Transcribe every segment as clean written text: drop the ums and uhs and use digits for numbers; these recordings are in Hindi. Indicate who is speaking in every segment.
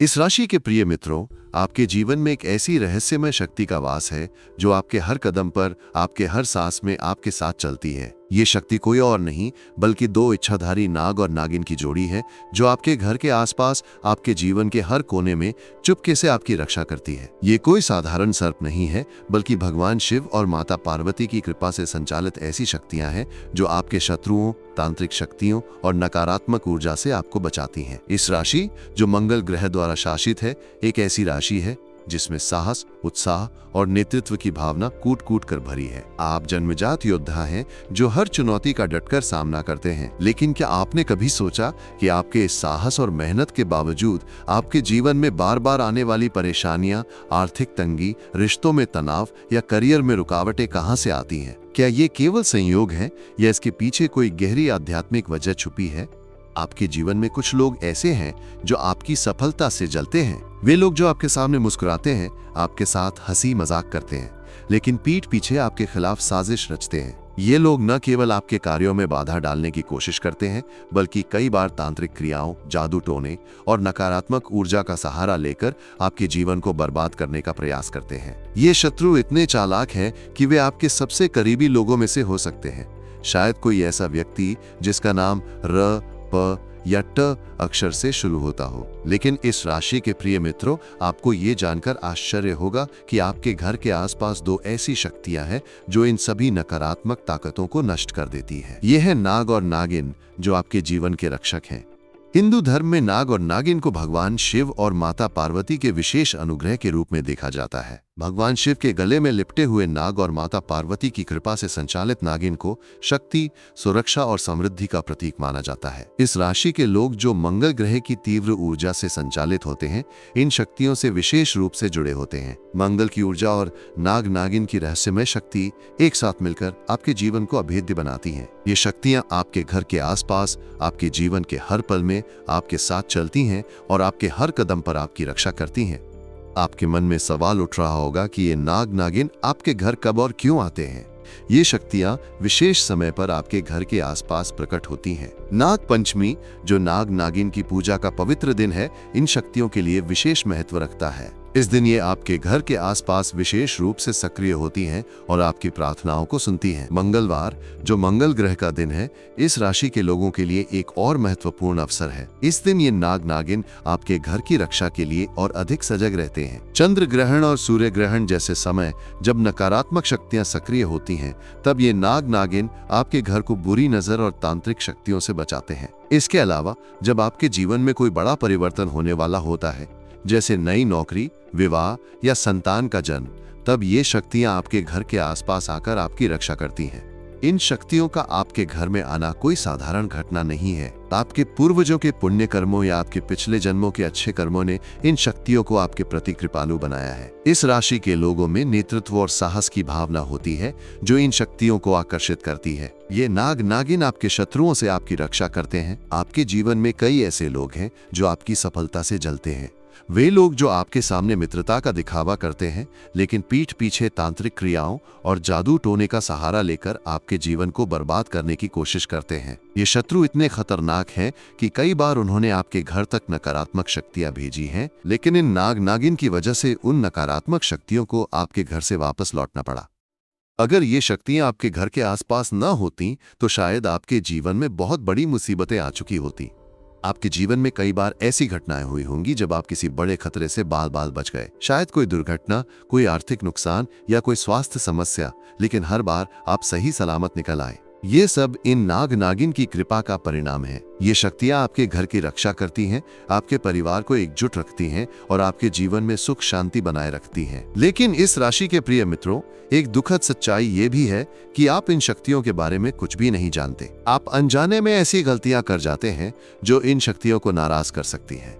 Speaker 1: इस राशि के प्रिय मित्रों, आपके जीवन में एक ऐसी रहस्यमय शक्ति का वास है जो आपके हर कदम पर, आपके हर सांस में आपके साथ चलती है। ये शक्ति कोई और नहीं बल्कि दो इच्छाधारी नाग और नागिन की जोड़ी है जो आपके घर के आसपास, आपके जीवन के हर कोने में चुपके से आपकी रक्षा करती है। ये कोई साधारण सर्प नहीं है बल्कि भगवान शिव और माता पार्वती की कृपा से संचालित ऐसी शक्तियां हैं जो आपके शत्रुओं, तांत्रिक शक्तियों और नकारात्मक ऊर्जा से आपको बचाती हैं। इस राशि, जो मंगल ग्रह द्वारा शासित है, एक ऐसी राशि है जिसमें साहस, उत्साह और नेतृत्व की भावना कूट कूट कर भरी है। आप जन्मजात योद्धा हैं जो हर चुनौती का डटकर सामना करते हैं। लेकिन क्या आपने कभी सोचा कि आपके इस साहस और मेहनत के बावजूद आपके जीवन में बार बार आने वाली परेशानियां, आर्थिक तंगी, रिश्तों में तनाव या करियर में रुकावटें कहां से आती हैं? क्या ये केवल संयोग है या इसके पीछे कोई गहरी आध्यात्मिक वजह छुपी है? आपके जीवन में कुछ लोग ऐसे हैं जो आपकी सफलता से जलते हैं। वे लोग जो आपके सामने मुस्कुराते हैं, आपके साथ हंसी मजाक करते हैं, लेकिन पीठ पीछे आपके खिलाफ साजिश रचते हैं। ये लोग न केवल आपके कार्यों में बाधा डालने की कोशिश करते हैं, बल्कि कई बार तांत्रिक क्रियाओं, जादू टोने और नकारात्मक ऊर्जा का सहारा लेकर आपके जीवन को बर्बाद करने का प्रयास करते हैं। ये शत्रु इतने चालाक हैं कि वे आपके सबसे करीबी लोगों में से हो सकते हैं। शायद कोई ऐसा व्यक्ति जिसका नाम र, प या ट अक्षर से शुरू होता हो। लेकिन इस राशि के प्रिय मित्रों, आपको ये जानकर आश्चर्य होगा कि आपके घर के आसपास दो ऐसी शक्तियां हैं जो इन सभी नकारात्मक ताकतों को नष्ट कर देती है। ये है नाग और नागिन, जो आपके जीवन के रक्षक हैं। हिंदू धर्म में नाग और नागिन को भगवान शिव और माता पार्वती के विशेष अनुग्रह के रूप में देखा जाता है। भगवान शिव के गले में लिपटे हुए नाग और माता पार्वती की कृपा से संचालित नागिन को शक्ति, सुरक्षा और समृद्धि का प्रतीक माना जाता है। इस राशि के लोग जो मंगल ग्रह की तीव्र ऊर्जा से संचालित होते हैं, इन शक्तियों से विशेष रूप से जुड़े होते हैं। मंगल की ऊर्जा और नाग नागिन की रहस्यमय शक्ति एक साथ मिलकर आपके जीवन को अभेद्य बनाती हैं। ये शक्तियां आपके घर के आसपास, आपके जीवन के हर पल में आपके साथ चलती हैं और आपके हर कदम पर आपकी रक्षा करती हैं। आपके मन में सवाल उठ रहा होगा कि ये नाग नागिन आपके घर कब और क्यों आते हैं? ये शक्तियां विशेष समय पर आपके घर के आसपास प्रकट होती हैं। नाग पंचमी, जो नाग नागिन की पूजा का पवित्र दिन है, इन शक्तियों के लिए विशेष महत्व रखता है। इस दिन ये आपके घर के आसपास विशेष रूप से सक्रिय होती हैं और आपकी प्रार्थनाओं को सुनती हैं। मंगलवार, जो मंगल ग्रह का दिन है, इस राशि के लोगों के लिए एक और महत्वपूर्ण अवसर है। इस दिन ये नाग नागिन आपके घर की रक्षा के लिए और अधिक सजग रहते हैं। चंद्र ग्रहण और सूर्य ग्रहण जैसे समय जब नकारात्मक शक्तियां सक्रिय होती हैं, तब ये नाग नागिन आपके घर को बुरी नजर और तांत्रिक शक्तियों से बचाते हैं। इसके अलावा जब आपके जीवन में कोई बड़ा परिवर्तन होने वाला होता है, जैसे नई नौकरी, विवाह या संतान का जन्म, तब ये शक्तियां आपके घर के आसपास आकर आपकी रक्षा करती हैं। इन शक्तियों का आपके घर में आना कोई साधारण घटना नहीं है। आपके पूर्वजों के पुण्य कर्मों या आपके पिछले जन्मों के अच्छे कर्मों ने इन शक्तियों को आपके प्रति कृपालु बनाया है। इस राशि के लोगों में नेतृत्व और साहस की भावना होती है जो इन शक्तियों को आकर्षित करती है। ये नाग नागिन आपके शत्रुओं से आपकी रक्षा करते हैं। आपके जीवन में कई ऐसे लोग हैं जो आपकी सफलता से जलते हैं। वे लोग जो आपके सामने मित्रता का दिखावा करते हैं, लेकिन पीठ पीछे तांत्रिक क्रियाओं और जादू टोने का सहारा लेकर आपके जीवन को बर्बाद करने की कोशिश करते हैं। ये शत्रु इतने खतरनाक हैं कि कई बार उन्होंने आपके घर तक नकारात्मक शक्तियां भेजी हैं, लेकिन इन नाग नागिन की वजह से उन नकारात्मक शक्तियों को आपके घर से वापस लौटना पड़ा। अगर ये शक्तियां आपके घर के आसपास न होती तो शायद आपके जीवन में बहुत बड़ी मुसीबतें आ चुकी होती। आपके जीवन में कई बार ऐसी घटनाएं हुई होंगी जब आप किसी बड़े खतरे से बाल बाल बच गए। शायद कोई दुर्घटना, कोई आर्थिक नुकसान या कोई स्वास्थ्य समस्या, लेकिन हर बार आप सही सलामत निकल आए। ये सब इन नाग नागिन की कृपा का परिणाम है। ये शक्तियां आपके घर की रक्षा करती हैं, आपके परिवार को एकजुट रखती हैं और आपके जीवन में सुख शांति बनाए रखती हैं। लेकिन इस राशि के प्रिय मित्रों, एक दुखद सच्चाई ये भी है कि आप इन शक्तियों के बारे में कुछ भी नहीं जानते। आप अनजाने में ऐसी गलतियां कर जाते हैं जो इन शक्तियों को नाराज कर सकती हैं।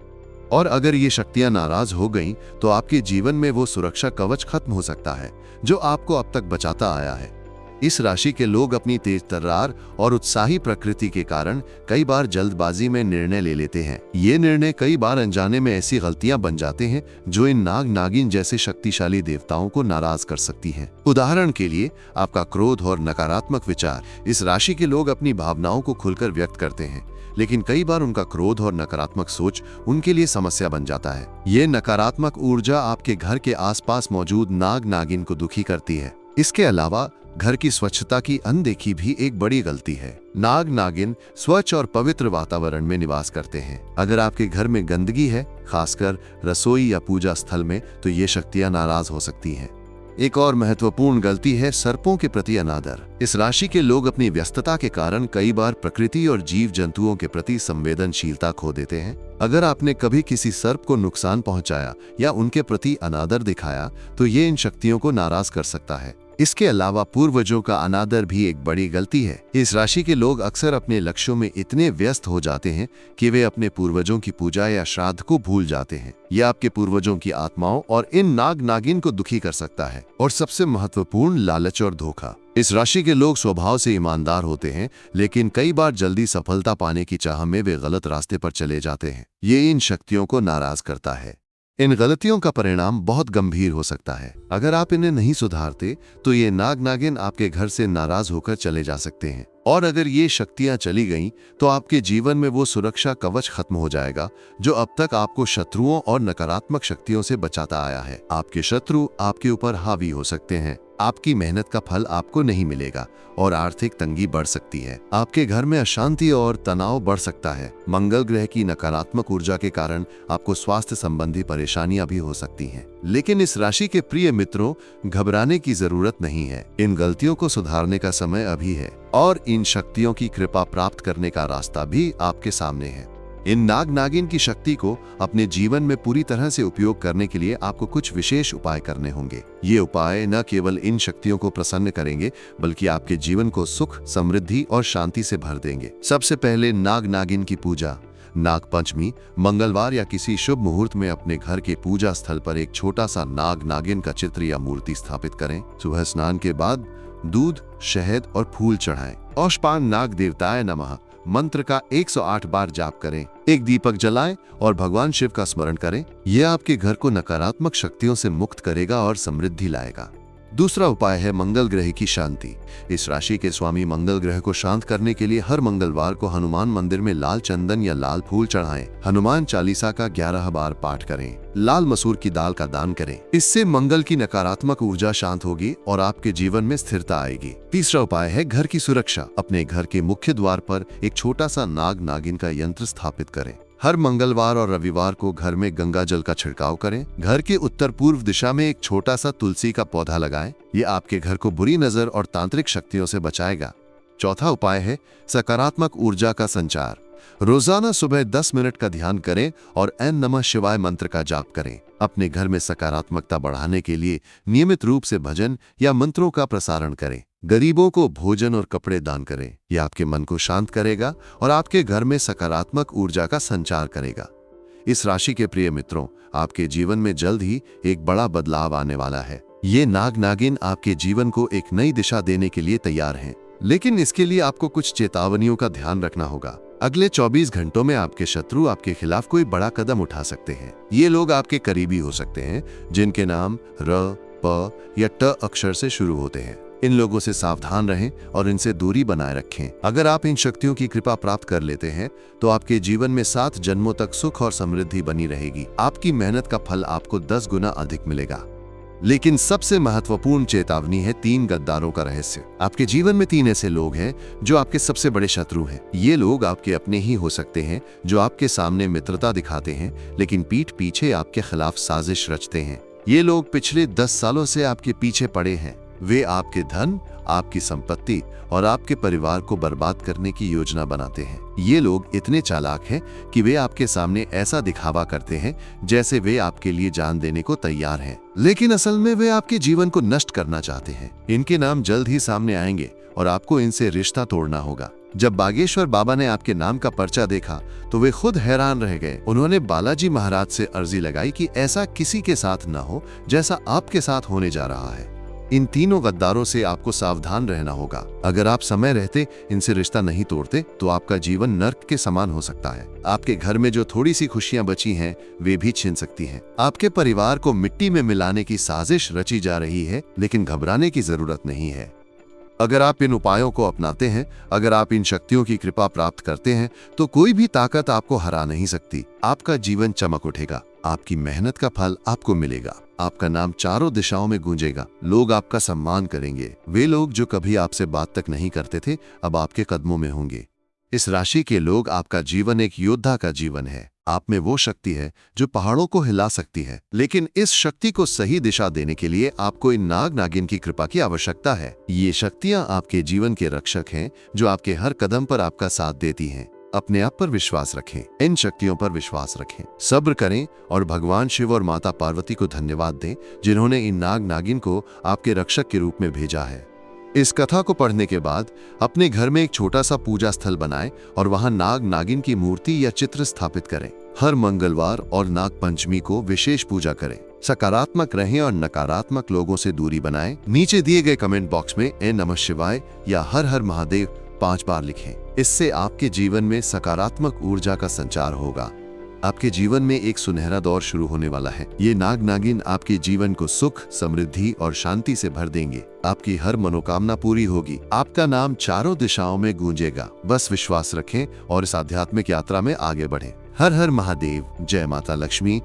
Speaker 1: और अगर ये शक्तियां नाराज हो गईं, तो आपके जीवन में वो सुरक्षा कवच खत्म हो सकता है जो आपको अब तक बचाता आया है। इस राशि के लोग अपनी तेज तर्रार और उत्साही प्रकृति के कारण कई बार जल्दबाजी में निर्णय ले लेते हैं। ये निर्णय कई बार अनजाने में ऐसी गलतियां बन जाते हैं जो इन नाग नागिन जैसे शक्तिशाली देवताओं को नाराज कर सकती हैं। उदाहरण के लिए, आपका क्रोध और नकारात्मक विचार। इस राशि के लोग अपनी भावनाओं को खुलकर व्यक्त करते हैं, लेकिन कई बार उनका क्रोध और नकारात्मक सोच उनके लिए समस्या बन जाता है। ये नकारात्मक ऊर्जा आपके घर के आसपास मौजूद नाग नागिन को दुखी करती है। इसके अलावा घर की स्वच्छता की अनदेखी भी एक बड़ी गलती है। नाग नागिन स्वच्छ और पवित्र वातावरण में निवास करते हैं। अगर आपके घर में गंदगी है, खासकर रसोई या पूजा स्थल में, तो ये शक्तियां नाराज हो सकती हैं। एक और महत्वपूर्ण गलती है सर्पों के प्रति अनादर। इस राशि के लोग अपनी व्यस्तता के कारण कई बार प्रकृति और जीव जंतुओं के प्रति संवेदनशीलता खो देते हैं। अगर आपने कभी किसी सर्प को नुकसान पहुंचाया या उनके प्रति अनादर दिखाया, तो ये इन शक्तियों को नाराज कर सकता है। इसके अलावा पूर्वजों का अनादर भी एक बड़ी गलती है। इस राशि के लोग अक्सर अपने लक्ष्यों में इतने व्यस्त हो जाते हैं कि वे अपने पूर्वजों की पूजा या श्राद्ध को भूल जाते हैं। यह आपके पूर्वजों की आत्माओं और इन नाग नागिन को दुखी कर सकता है। और सबसे महत्वपूर्ण, लालच और धोखा। इस राशि के लोग स्वभाव से ईमानदार होते हैं, लेकिन कई बार जल्दी सफलता पाने की चाह में वे गलत रास्ते पर चले जाते हैं। ये इन शक्तियों को नाराज करता है। इन गलतियों का परिणाम बहुत गंभीर हो सकता है। अगर आप इन्हें नहीं सुधारते, तो ये नाग नागिन आपके घर से नाराज होकर चले जा सकते हैं। और अगर ये शक्तियां चली गईं, तो आपके जीवन में वो सुरक्षा कवच खत्म हो जाएगा जो अब तक आपको शत्रुओं और नकारात्मक शक्तियों से बचाता आया है। आपके शत्रु आपके ऊपर हावी हो सकते हैं, आपकी मेहनत का फल आपको नहीं मिलेगा और आर्थिक तंगी बढ़ सकती है। आपके घर में अशांति और तनाव बढ़ सकता है। मंगल ग्रह की नकारात्मक ऊर्जा के कारण आपको स्वास्थ्य संबंधी परेशानियां भी हो सकती हैं। लेकिन इस राशि के प्रिय मित्रों, घबराने की जरूरत नहीं है। इन गलतियों को सुधारने का समय अभी है और इन शक्तियों की कृपा प्राप्त करने का रास्ता भी आपके सामने है। इन नाग नागिन की शक्ति को अपने जीवन में पूरी तरह से उपयोग करने के लिए आपको कुछ विशेष उपाय करने होंगे। ये उपाय न केवल इन शक्तियों को प्रसन्न करेंगे, बल्कि आपके जीवन को सुख, समृद्धि और शांति से भर देंगे। सबसे पहले नाग नागिन की पूजा। नाग पंचमी, मंगलवार या किसी शुभ मुहूर्त में अपने घर के पूजा स्थल पर एक छोटा सा नाग नागिन का चित्र या मूर्ति स्थापित करें। सुबह स्नान के बाद दूध, शहद और फूल चढ़ाएं। औषपान नाग देवताय नमः मंत्र का 108 बार जाप करें। एक दीपक जलाएं और भगवान शिव का स्मरण करें। यह आपके घर को नकारात्मक शक्तियों से मुक्त करेगा और समृद्धि लाएगा। दूसरा उपाय है मंगल ग्रह की शांति। इस राशि के स्वामी मंगल ग्रह को शांत करने के लिए हर मंगलवार को हनुमान मंदिर में लाल चंदन या लाल फूल चढ़ाएं। हनुमान चालीसा का 11 बार पाठ करें। लाल मसूर की दाल का दान करें। इससे मंगल की नकारात्मक ऊर्जा शांत होगी और आपके जीवन में स्थिरता आएगी। तीसरा उपाय है घर की सुरक्षा। अपने घर के मुख्य द्वार पर एक छोटा सा नाग नागिन का यंत्र स्थापित करें। हर मंगलवार और रविवार को घर में गंगा जल का छिड़काव करें। घर के उत्तर पूर्व दिशा में एक छोटा सा तुलसी का पौधा लगाएं। ये आपके घर को बुरी नजर और तांत्रिक शक्तियों से बचाएगा। चौथा उपाय है सकारात्मक ऊर्जा का संचार। रोजाना सुबह 10 मिनट का ध्यान करें और ऐं नमः शिवाय मंत्र का जाप करें। अपने घर में सकारात्मकता बढ़ाने के लिए नियमित रूप से भजन या मंत्रों का प्रसारण करें। गरीबों को भोजन और कपड़े दान करें। यह आपके मन को शांत करेगा और आपके घर में सकारात्मक ऊर्जा का संचार करेगा। इस राशि के प्रिय मित्रों, आपके जीवन में जल्द ही एक बड़ा बदलाव आने वाला है। ये नाग नागिन आपके जीवन को एक नई दिशा देने के लिए तैयार हैं। लेकिन इसके लिए आपको कुछ चेतावनियों का ध्यान रखना होगा। अगले 24 घंटों में आपके शत्रु आपके खिलाफ कोई बड़ा कदम उठा सकते हैं। ये लोग आपके करीबी हो सकते हैं, जिनके नाम र, प या ट अक्षर से शुरू होते हैं। इन लोगों से सावधान रहें और इनसे दूरी बनाए रखें। अगर आप इन शक्तियों की कृपा प्राप्त कर लेते हैं, तो आपके जीवन में 7 जन्मों तक सुख और समृद्धि बनी रहेगी। आपकी मेहनत का फल आपको 10 गुना अधिक मिलेगा। लेकिन सबसे महत्वपूर्ण चेतावनी है 3 गद्दारों का रहस्य। आपके जीवन में 3 ऐसे लोग हैं जो आपके सबसे बड़े शत्रु हैं। ये लोग आपके अपने ही हो सकते हैं, जो आपके सामने मित्रता दिखाते हैं, लेकिन पीठ पीछे आपके खिलाफ साजिश रचते हैं। ये लोग पिछले 10 सालों से आपके पीछे पड़े हैं। वे आपके धन, आपकी संपत्ति और आपके परिवार को बर्बाद करने की योजना बनाते हैं। ये लोग इतने चालाक हैं कि वे आपके सामने ऐसा दिखावा करते हैं जैसे वे आपके लिए जान देने को तैयार हैं, लेकिन असल में वे आपके जीवन को नष्ट करना चाहते हैं। इनके नाम जल्द ही सामने आएंगे और आपको इनसे रिश्ता तोड़ना होगा। जब बागेश्वर बाबा ने आपके नाम का पर्चा देखा, तो वे खुद हैरान रह गए। उन्होंने बालाजी महाराज से अर्जी लगाई कि ऐसा किसी के साथ न हो जैसा आपके साथ होने जा रहा है। इन तीनों गद्दारों से आपको सावधान रहना होगा। अगर आप समय रहते इनसे रिश्ता नहीं तोड़ते, तो आपका जीवन नर्क के समान हो सकता है। आपके घर में जो थोड़ी सी खुशियां बची हैं, वे भी छिन सकती हैं। आपके परिवार को मिट्टी में मिलाने की साजिश रची जा रही है, लेकिन घबराने की जरूरत नहीं है। अगर आप इन उपायों को अपनाते हैं, अगर आप इन शक्तियों की कृपा प्राप्त करते हैं, तो कोई भी ताकत आपको हरा नहीं सकती। आपका जीवन चमक उठेगा, आपकी मेहनत का फल आपको मिलेगा, आपका नाम चारों दिशाओं में गूंजेगा, लोग आपका सम्मान करेंगे। वे लोग जो कभी आपसे बात तक नहीं करते थे, अब आपके कदमों में होंगे। इस राशि के लोग, आपका जीवन एक योद्धा का जीवन है। आप में वो शक्ति है जो पहाड़ों को हिला सकती है, लेकिन इस शक्ति को सही दिशा देने के लिए आपको इन नाग नागिन की कृपा की आवश्यकता है। ये शक्तियां आपके जीवन के रक्षक हैं, जो आपके हर कदम पर आपका साथ देती हैं। अपने आप पर विश्वास रखें, इन शक्तियों पर विश्वास रखें, सब्र करें और भगवान शिव और माता पार्वती को धन्यवाद दें, जिन्होंने इन नाग नागिन को आपके रक्षक के रूप में भेजा है। इस कथा को पढ़ने के बाद अपने घर में एक छोटा सा पूजा स्थल बनाएं और वहां नाग नागिन की मूर्ति या चित्र स्थापित करें। हर मंगलवार और नाग पंचमी को विशेष पूजा करें। सकारात्मक रहें और नकारात्मक लोगों से दूरी बनाएं। नीचे दिए गए कमेंट बॉक्स में ए नमः शिवाय या हर हर महादेव 5 बार लिखें। इससे आपके जीवन में सकारात्मक ऊर्जा का संचार होगा। आपके जीवन में एक सुनहरा दौर शुरू होने वाला है। ये नाग नागिन आपके जीवन को सुख, समृद्धि और शांति से भर देंगे। आपकी हर मनोकामना पूरी होगी। आपका नाम चारों दिशाओं में गूंजेगा। बस विश्वास रखें और इस आध्यात्मिक यात्रा में आगे बढ़ें। हर हर महादेव। जय माता लक्ष्मी।